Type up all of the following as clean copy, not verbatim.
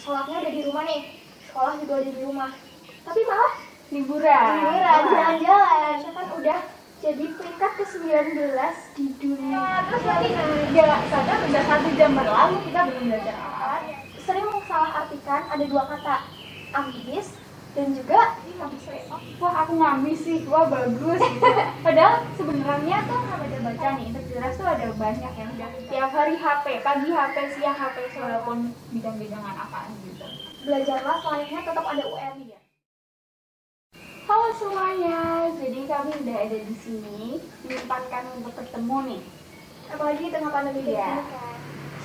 sholatnya udah di rumah nih, sekolah juga udah di rumah, tapi malah liburan jalan-jalan. Kan udah jadi peringkat ke-19 di dunia. Terus nanti nggak sadar udah 1 jam berlalu kita belum belajar apa. Sering salah artikan ada 2 kata, ambis dan juga ambis. Wah aku ngambis sih, wah bagus gitu. Padahal sebenarnya tuh kalau udah baca nih integritas tuh ada banyak yang udah tiap hari HP, pagi HP, siang HP, walaupun bidang-bidangan apaan gitu. Belajarlah selainnya tetap ada UN ya. Halo semuanya, jadi kami udah ada di sini menyempatkan untuk ketemu nih. Apalagi di tengah pandemi Iya. ini kan.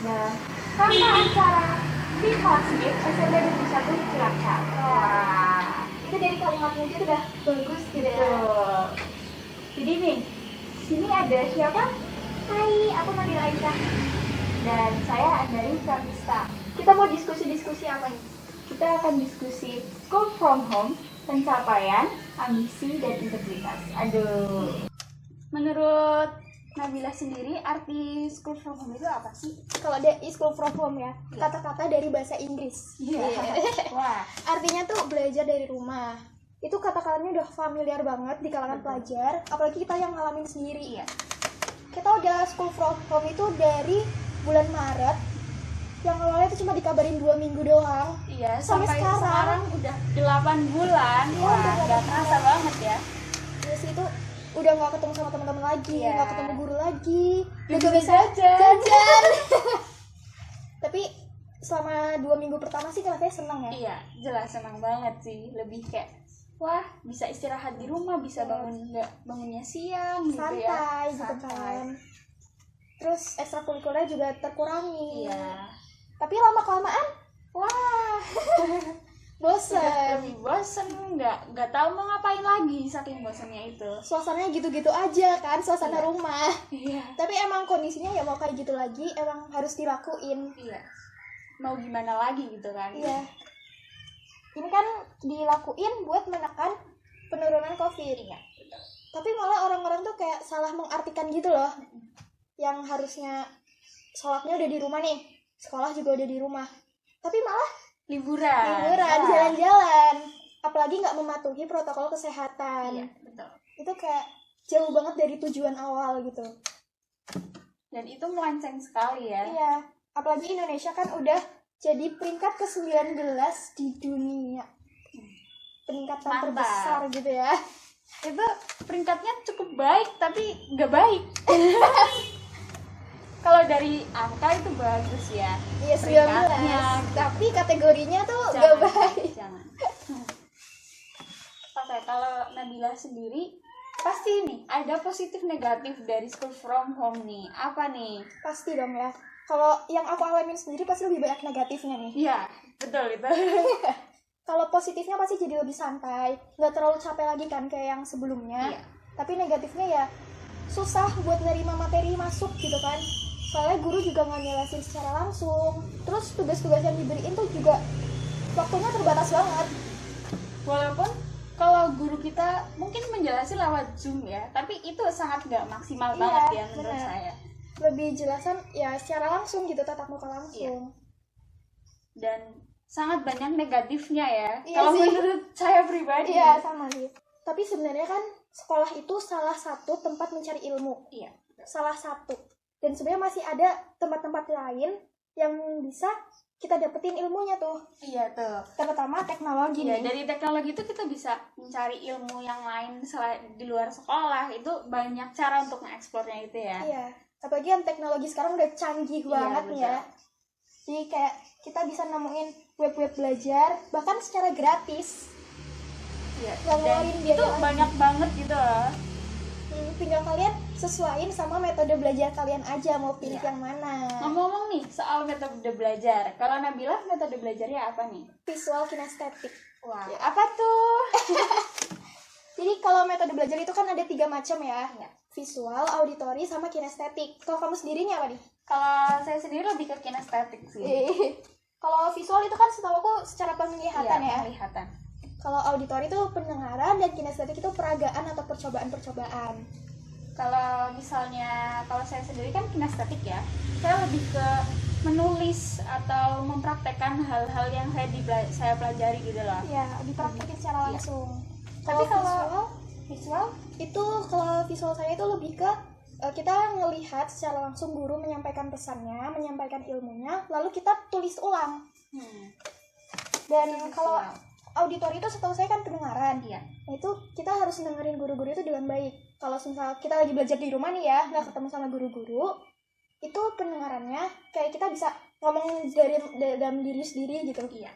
Dan karena acara Bipasmit SMP Negeri 1 Cilacap. Wah, Itu dari kalimatnya aja udah bagus gitu ya. betul. Jadi nih, sini ada siapa? Hai, aku Nabila Aisyah. Dan saya Andari Pratista. Kita mau diskusi-diskusi apa nih? Kita akan diskusi School from Home, pencapaian, ambisi, dan integritas. Aduh. Menurut Nabila sendiri, arti School from Home itu apa sih? Kalau ada school from home ya, kata-kata dari bahasa Inggris. Iya. Wah. Artinya tuh belajar dari rumah. Itu kata-katanya udah familiar banget di kalangan pelajar, apalagi kita yang ngalamin sendiri. Iya. Kita udah school from home itu dari bulan Maret, yang awalnya itu cuma dikabarin 2 minggu doang. Iya, Sampai sampai sekarang. sekarang udah 8 bulan. Iya, Wah, udah nggak 8 terasa bulan. banget ya. Terus itu udah nggak ketemu sama teman-teman lagi, Iya. nggak ketemu guru lagi, Juga bisa jajan. Tapi selama 2 minggu pertama sih kelihatannya senang ya. Iya, jelas senang banget sih. Lebih kayak, wah bisa istirahat di rumah, bisa bangunnya siang gitu ya. Santai gitu kan. Terus ekstrakurikuler juga terkurangi. Iya. Tapi lama kelamaan, wah, bosen. Lebih bosen, nggak tahu mau ngapain lagi saking bosennya itu. Suasananya gitu-gitu aja kan, suasana Iya. rumah. Iya. Tapi emang kondisinya ya mau kayak gitu lagi, emang harus dilakuin. Iya. Mau gimana lagi gitu kan? Iya. Ini kan dilakuin buat menekan penurunan COVID. Iya. Tapi malah orang-orang tuh kayak salah mengartikan gitu loh. Yang harusnya sholatnya udah di rumah nih, sekolah juga udah di rumah. Tapi malah Liburan. liburan, Wah. jalan-jalan. Apalagi nggak mematuhi protokol kesehatan. Iya, betul. Itu kayak jauh banget dari tujuan awal gitu. Dan itu melenceng sekali ya. Iya, apalagi Indonesia kan udah jadi peringkat ke-19 di dunia. Peningkatan Mantap. terbesar gitu ya. Itu peringkatnya cukup baik tapi nggak baik. Kalau dari angka itu bagus ya. Iya, 19. Peringkatnya. Tapi kategorinya tuh Jangan, gak baik. jangan. Oke, kalau Nabila sendiri pasti nih ada positif negatif dari school from home nih. Apa nih? Pasti dong ya. Kalau yang aku alamin sendiri pasti lebih banyak negatifnya nih. Iya, betul itu. Kalau positifnya pasti jadi lebih santai, nggak terlalu capek lagi kan kayak yang sebelumnya. Iya. Tapi negatifnya ya susah buat nerima materi masuk gitu kan. Soalnya guru juga nggak ngejelasin secara langsung. Terus tugas-tugas yang diberiin tuh juga waktunya terbatas banget. Walaupun kalau guru kita mungkin menjelaskan lewat Zoom ya, tapi itu sangat nggak maksimal Iya, banget ya menurut benar. saya. Lebih jelasan ya secara langsung gitu, tatap muka langsung. Dan sangat banyak negatifnya ya. Iya Kalau sih. menurut saya pribadi. Iya, sama sih. Tapi sebenarnya kan sekolah itu salah satu tempat mencari ilmu. Iya. Salah satu. Dan sebenarnya masih ada tempat-tempat lain yang bisa kita dapetin ilmunya tuh. Iya tuh. Terutama teknologi Iya, nih. dari teknologi itu kita bisa mencari ilmu yang lain selain di luar sekolah. Itu banyak cara untuk mengeksplornya itu ya. Iya. Apalagi yang teknologi sekarang udah canggih Iya, banget nih ya. Jadi kayak kita bisa nemuin web-web belajar bahkan secara gratis. Iya. Nggak Dan ngeluarin biaya itu lagi. banyak banget gitu loh. Tinggal kalian sesuaiin sama metode belajar kalian aja mau pilih Iya. yang mana. Ngomong-ngomong nih soal metode belajar. Kalau Nabila metode belajarnya apa nih? Visual kinestetik. Wah, apa tuh? Jadi kalau metode belajar itu kan ada 3 macam ya. Iya. Visual, auditori, sama kinestetik. Kalau kamu sendiri nih apa nih? Kalau saya sendiri lebih ke kinestetik sih. Kalau visual itu kan setahu aku secara penglihatan Iya, ya. penglihatan. Kalau auditori itu pendengaran dan kinestetik itu peragaan atau percobaan-percobaan. Kalau misalnya kalau saya sendiri kan kinestetik ya, saya lebih ke menulis atau mempraktekkan hal-hal yang saya pelajari gitu loh. Ya, dipraktekin secara langsung. Tapi kalau visual itu, kalau visual saya itu lebih ke kita ngelihat secara langsung guru menyampaikan pesannya, menyampaikan ilmunya, lalu kita tulis ulang. Dan kalau auditori itu setahu saya kan pendengaran. Iya. Nah itu kita harus dengerin guru-guru itu dengan baik. Kalau misal kita lagi belajar di rumah nih ya, nggak ketemu sama guru-guru, itu pendengarannya kayak kita bisa ngomong dari dalam diri sendiri gitu. Iya.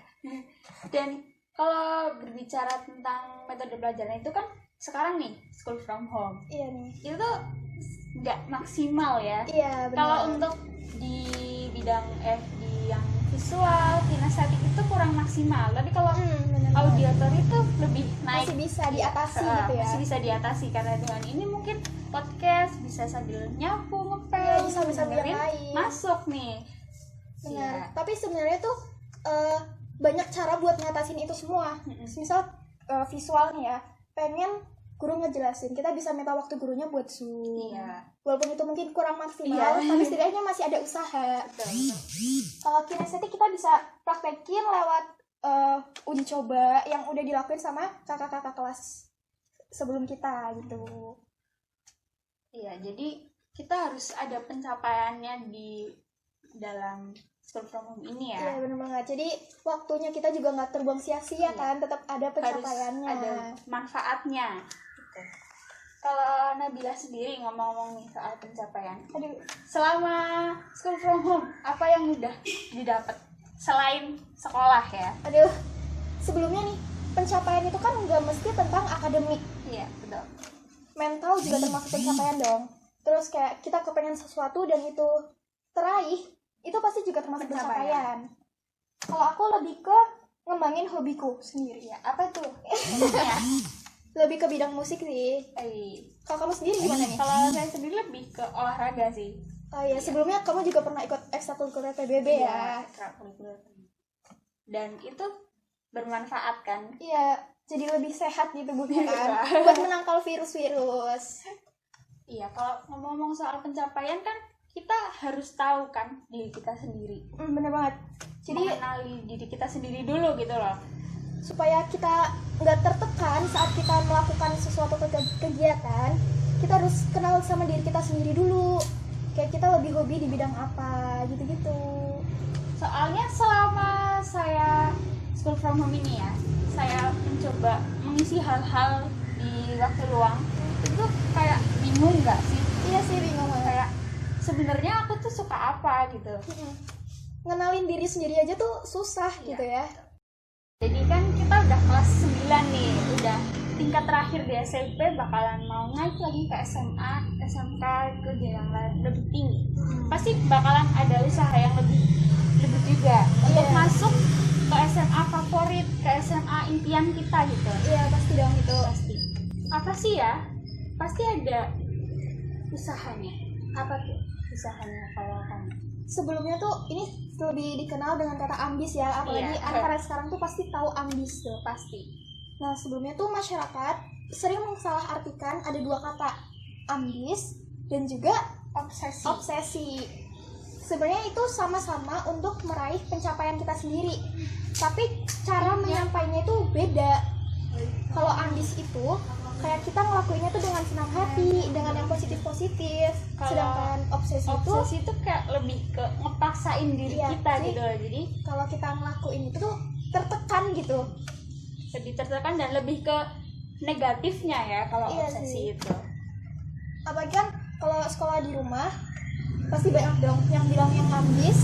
Dan kalau berbicara tentang metode belajarnya itu kan sekarang nih school from home. Iya nih. Itu tuh nggak maksimal ya. Iya benar. Kalau untuk di bidang di yang visual, kinestetik itu kurang maksimal. Tapi kalau auditor itu lebih naik, masih bisa diatasi gitu ya. Masih bisa diatasi karena dengan ini mungkin podcast bisa sambil nyapu, ngepel, ya, bisa sambil dengerin, lain. masuk nih. Benar. Ya. Tapi sebenarnya tuh banyak cara buat ngatasin itu semua. Misal visual nih ya, pengen guru ngejelasin, kita bisa minta waktu gurunya buat Zoom. Iya. Walaupun itu mungkin kurang maksimal, tapi setidaknya masih ada usaha. Kalau kinestetik kita bisa praktekin lewat uji coba yang udah dilakuin sama kakak-kakak kelas sebelum kita gitu. Iya, jadi kita harus ada pencapaiannya di dalam school from home ini ya. Iya benar banget. Jadi waktunya kita juga nggak terbuang sia-sia kan, tetap ada pencapaiannya. Harus ada manfaatnya. Gitu. Kalau Nabila sendiri ngomong-ngomong nih soal pencapaian, selama school from home apa yang udah didapat selain sekolah ya? Sebelumnya nih, pencapaian itu kan nggak mesti tentang akademik. Iya, betul. Mental juga termasuk pencapaian dong. Terus kayak kita kepengen sesuatu dan itu teraih, itu pasti juga termasuk pencapaian. Kalau aku lebih ke ngembangin hobiku sendiri. Ya, apa tuh? Lebih ke bidang musik sih. Kalau kamu sendiri gimana nih? Kalau saya sendiri lebih ke olahraga sih. Oh iya, sebelumnya kamu juga pernah ikut ekstrakurikuler PBB ya? Ekstrakurikuler. Dan itu bermanfaat kan? Iya, jadi lebih sehat di tubuhnya kan, buat menangkal virus-virus. Iya, kalau ngomong-ngomong soal pencapaian kan kita harus tahu kan diri kita sendiri. Bener banget. Jadi mengenali diri kita sendiri dulu gitu loh, supaya kita nggak tertekan saat kita melakukan sesuatu kegiatan. Kita harus kenal sama diri kita sendiri dulu, kayak kita lebih hobi di bidang apa gitu-gitu. Soalnya selama saya school from home ini ya, saya mencoba mengisi hal-hal di waktu luang, itu kayak bingung nggak sih? Iya sih, bingung banget. Kayak sebenarnya aku tuh suka apa gitu. Ngenalin diri sendiri aja tuh susah gitu ya. Jadi kan kita udah kelas 9 nih, udah tingkat terakhir di SMP, bakalan mau naik lagi ke SMA, SMK, ke jenjang lebih tinggi. Pasti bakalan ada usaha yang lebih juga untuk masuk ke SMA favorit, ke SMA impian kita gitu. Iya, pasti dong itu. Pasti. Apa sih ya? Pasti ada usahanya. Apa tuh usahanya kalau kamu? Sebelumnya tuh ini lebih dikenal dengan kata ambis ya, apalagi anak-anak sekarang tuh pasti tahu ambis tuh. Pasti. Nah, sebelumnya tuh masyarakat sering mensalahartikan ada dua kata, ambis dan juga obsesi. Sebenarnya itu sama-sama untuk meraih pencapaian kita sendiri, tapi cara menyampaikannya itu beda. Kalau ambis itu kayak kita ngelakuinnya tuh dengan senang hati, dengan yang positif-positif. Sedangkan obsesi itu kayak lebih ke ngepaksain diri kita gitu loh. Jadi kalau kita ngelakuin itu tuh tertekan gitu. Lebih tertekan dan lebih ke negatifnya ya kalau obsesi itu. Apalagi kan kalau sekolah di rumah pasti banyak dong yang bilang yang ambis.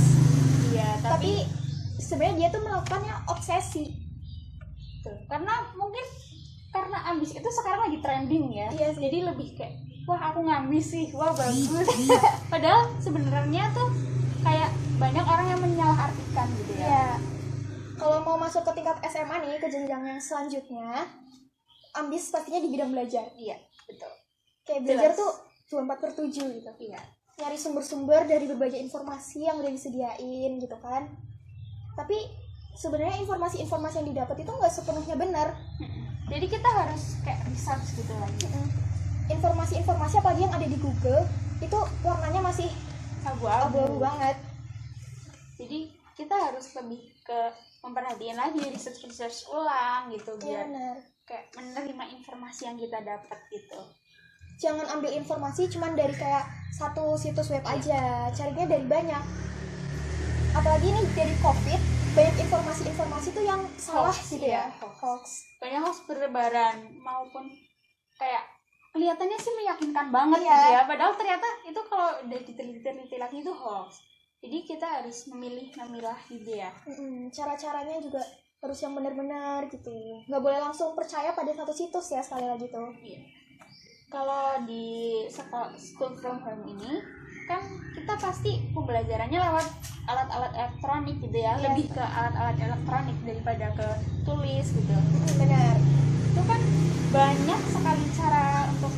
Iya, tapi sebenarnya dia tuh melakukannya obsesi. Tuh, karena ambis itu sekarang lagi trending ya. Iya sih. Jadi lebih kayak wah aku ngambis sih, wah bagus. Padahal sebenarnya tuh kayak banyak orang yang menyalahartikan gitu ya. Iya. Kalau mau masuk ke tingkat SMA nih, ke jenjang yang selanjutnya, ambis pastinya di bidang belajar. Iya, betul. Kayak belajar tuh 24/7 gitu. Iya. Nyari sumber-sumber dari berbagai informasi yang udah disediain gitu kan. Tapi sebenarnya informasi-informasi yang didapat itu nggak sepenuhnya benar. Jadi kita harus kayak research gitu lagi. Informasi-informasi apalagi yang ada di Google itu warnanya masih abu-abu banget. Jadi kita harus lebih ke memperhatikan lagi, research ulang gitu, Iya biar benar. kayak menerima informasi yang kita dapat gitu. Jangan ambil informasi cuman dari kayak satu situs web aja, carinya dari banyak. Apalagi nih dari COVID, banyak informasi-informasi tuh yang salah Hoax, gitu ya, iya, hoax. Banyak hoax berlebaran, maupun kayak kelihatannya sih meyakinkan banget Iya. gitu ya, padahal ternyata itu kalau udah diteliti lagi itu hoax. Jadi kita harus memilah gitu ya. Cara-caranya juga harus yang benar-benar gitu. Nggak boleh langsung percaya pada satu situs ya, sekali lagi tuh. Iya. Kalau di school from home ini kan kita pasti pembelajarannya lewat alat-alat elektronik gitu ya, Iya. lebih ke alat-alat elektronik daripada ke tulis gitu. Benar. Itu kan banyak sekali cara untuk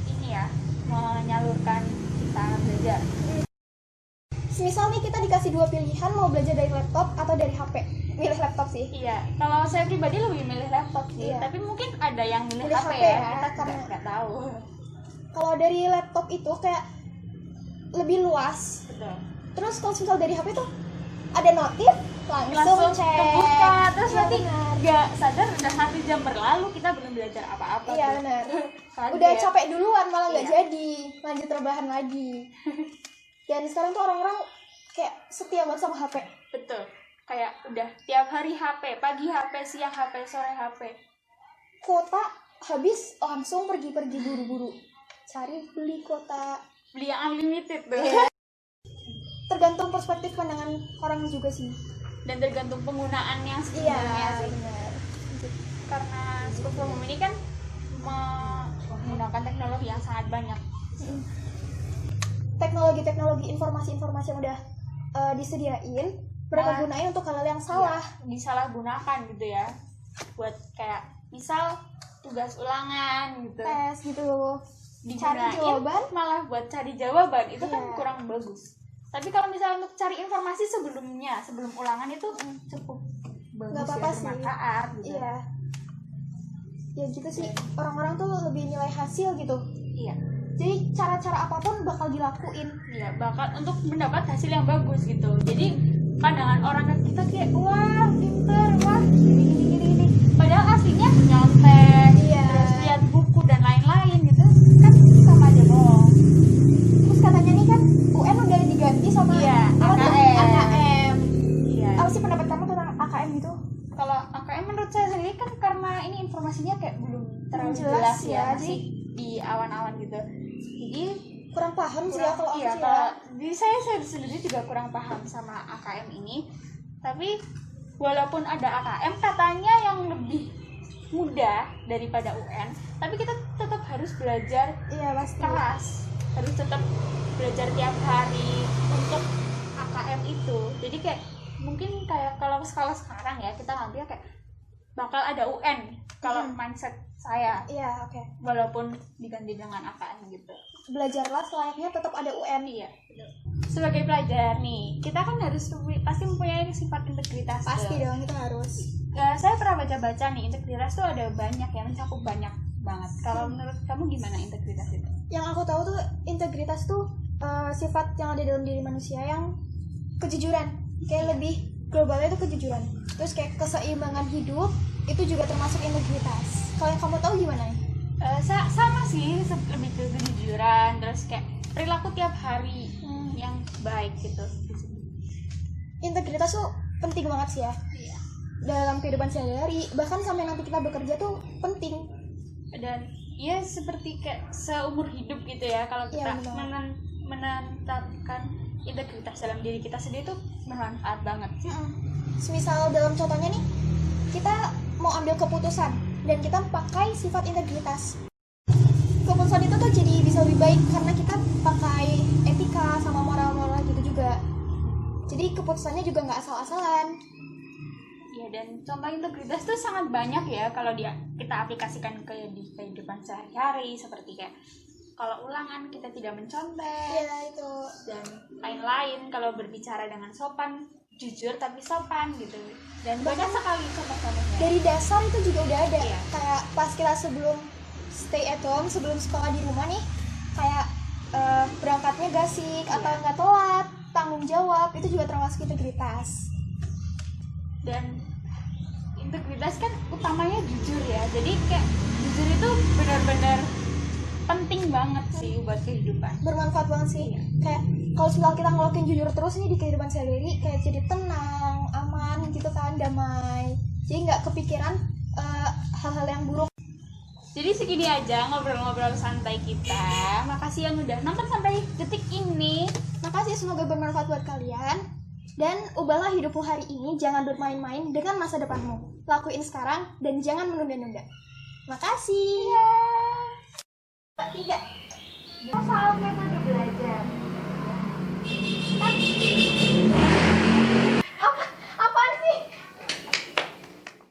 ini ya, menyalurkan kita belajar. Misal nih kita dikasih dua pilihan, mau belajar dari laptop atau dari HP. Milih laptop sih. Iya, kalau saya pribadi lebih milih laptop sih, Iya. tapi mungkin ada yang milih Milih HP HP ya, ya, kita karena- nggak tahu. Kalau dari laptop itu kayak lebih luas. Betul. Terus kalau misal dari HP tuh ada notif, langsung cek. kebuka, terus Iya, nanti benar. nggak sadar udah 1 jam berlalu kita belum belajar apa-apa. Iya tuh. benar. Kaget. Udah capek duluan malah nggak Iya. jadi lanjut rebahan lagi. Dan sekarang tuh orang-orang kayak setia banget sama HP. Betul. Kayak udah tiap hari HP, pagi HP, siang HP, sore HP. Kuota habis langsung pergi-pergi buru-buru cari beli kuota. Beli yang unlimited tuh. Tergantung perspektif pandangan orang juga sih. Dan tergantung penggunaan yang Iya sebenarnya sih. benar. Karena school from home ini kan menggunakan teknologi yang sangat banyak. Teknologi-teknologi informasi-informasi yang udah disediain mereka gunain untuk hal yang salah. Disalahgunakan gitu ya, buat kayak misal tugas ulangan gitu, Tes gitu. Cari digunain jawaban. malah buat cari jawaban, itu kan Iya. kurang bagus. Tapi kalau misalnya untuk cari informasi sebelum ulangan itu cukup bagus, Nggak apa-apa ya, sih. bermanfaat gitu. Iya. Ya gitu sih, orang-orang tuh lebih nilai hasil gitu. Iya. Jadi cara-cara apapun bakal dilakuin. Iya, bakal untuk mendapat hasil yang bagus gitu. Jadi pandangan orang ke kita kayak wah pinter, wah gini. Padahal aslinya nyontek, Iya. terus lihat buku dan lain-lain gitu, kan sama aja bohong. Terus katanya nih kan UN udah diganti sama Iya, apa tuh? AKM. AKM. Iya. Apa sih pendapat kamu tentang AKM gitu? Kalau AKM menurut saya sendiri kan karena ini informasinya kayak belum terlalu Jelas jelas ya, ya, masih di awan-awan gitu. Jadi Kurang paham sih ya kalau aku iya, sih kalau ya. di saya sendiri juga kurang paham sama AKM ini. Tapi walaupun ada AKM katanya yang lebih mudah daripada UN, tapi kita tetap harus belajar Iya pasti. keras, harus tetap belajar tiap hari untuk AKM itu. Jadi kayak mungkin kayak kalau sekarang ya kita nanti kayak bakal ada UN kalau mindset saya, Iya oke. walaupun diganti dengan AKM gitu. Belajarlah selayaknya tetap ada UN. Iya. Sebagai pelajar nih, kita kan harus pasti mempunyai sifat integritas. Pasti tuh. dong, kita harus. Saya pernah baca-baca nih, integritas tuh ada banyak ya, mencakup banyak banget. Kalau menurut kamu gimana integritas itu? Yang aku tahu tuh integritas tuh sifat yang ada dalam diri manusia yang kejujuran. Kayak lebih globalnya itu kejujuran. Terus kayak keseimbangan hidup itu juga termasuk integritas. Kalau yang kamu tahu gimana? Sama sih, lebih ke kejujuran, terus kayak perilaku tiap hari yang baik gitu. Integritas tuh penting banget sih ya. Iya. Dalam kehidupan sehari-hari, bahkan sampai nanti kita bekerja tuh penting. Dan ya seperti kayak seumur hidup gitu ya, kalau Iya, kita benar. menetapkan integritas dalam diri kita sendiri tuh bermanfaat banget. Semisal dalam contohnya nih, kita mau ambil keputusan dan kita pakai sifat integritas. Keputusan itu tuh jadi bisa lebih baik karena kita pakai etika sama moral-moral gitu juga. Jadi keputusannya juga nggak asal-asalan. Ya, dan contoh integritas tuh sangat banyak ya kalau kita aplikasikan di kehidupan sehari-hari, seperti kayak kalau ulangan kita tidak mencontek, Iya itu. dan lain-lain. Kalau berbicara dengan sopan, jujur tapi sopan gitu. Dan banyak sekali contoh-contohnya. Dari dasar itu juga udah ada. Iya. Kayak pas kita sebelum stay at home, sebelum sekolah di rumah nih, kayak berangkatnya gasik atau nggak telat. tanggung jawab, itu juga termasuk integritas. Dan integritas kan utamanya jujur ya, jadi kayak jujur itu benar-benar penting banget sih buat kehidupan. Bermanfaat banget sih. Kayak kalau misal kita ngelakuin jujur terus nih di kehidupan sehari-hari, kayak jadi tenang, aman gitu kan, damai. Jadi nggak kepikiran hal-hal yang buruk. Jadi segini aja ngobrol-ngobrol santai kita. Makasih yang udah nonton sampai detik ini. Makasih, semoga bermanfaat buat kalian. Dan ubahlah hidupmu hari ini, jangan bermain-main dengan masa depanmu. Lakuin sekarang dan jangan menunda-nunda. Makasih. Tiga. Soal metode belajar. Apa?